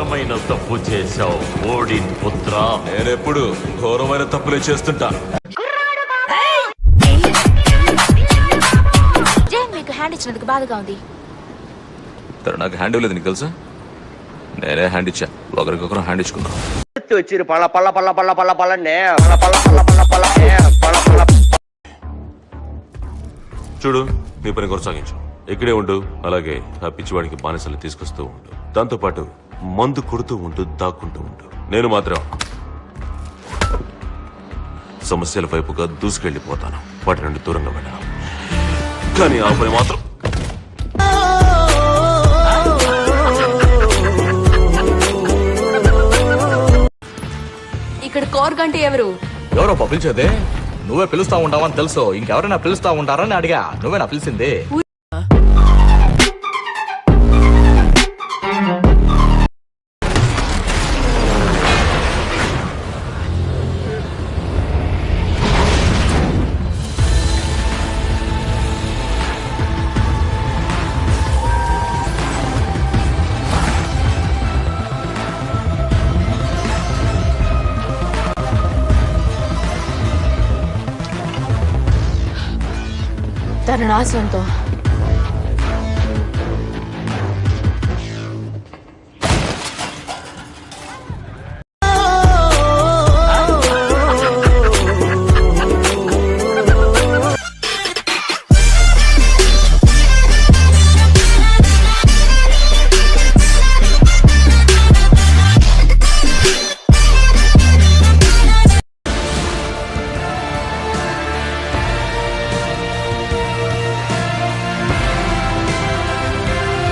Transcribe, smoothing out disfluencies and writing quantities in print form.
ఘోరమైన తప్పు చేశావు ఓడిన్ పుత్ర. నేనెప్పుడు ఘోరమైన తప్పులే చేస్తుంటా. జైన్ మీకు హ్యాండ్ ఇచ్చినందుకు బాధగా ఉంది. తను నాకు హ్యాండ్ ఇవ్వలేదు, నీకు తెలుసా? నేనే హ్యాండ్ ఇచ్చా, ఒకరికొకరు హ్యాండ్ ఇచ్చుకున్నాం. వచ్చిరు పళ్ళ పళ్ళ పళ్ళ పళ్ళ పళ్ళ పళ్ళనే పళ్ళ పళ్ళ పళ్ళ పళ్ళ పళ్ళ పళ్ళ పళ్ళ. చూడు, నీ పని కొనసాగించు. ఇక్కడే ఉండు. అలాగే ఆ పిచ్చివాడికి బానిసలు తీసుకొస్తూ ఉండు. దాంతోపాటు మందు కొడుతూ ఉంటూ దాక్కుంటూ ఉండు. నేను మాత్రం సమస్యల వైపుగా దూసుకెళ్లిపోతాను. వాటి నుండి దూరంగా వెళ్ళాను. కానీ ఆ పని మాత్రం ఇక్కడ కోర్గ్ అంటే ఎవరు? ఎవరో పిలిచేదే? నువ్వే పిలుస్తా ఉంటావని తెలుసు, ఇంకెవరైనా పిలుస్తా ఉంటారని అడిగా. నువ్వేనా పిలిచింది? తన నా సొంతం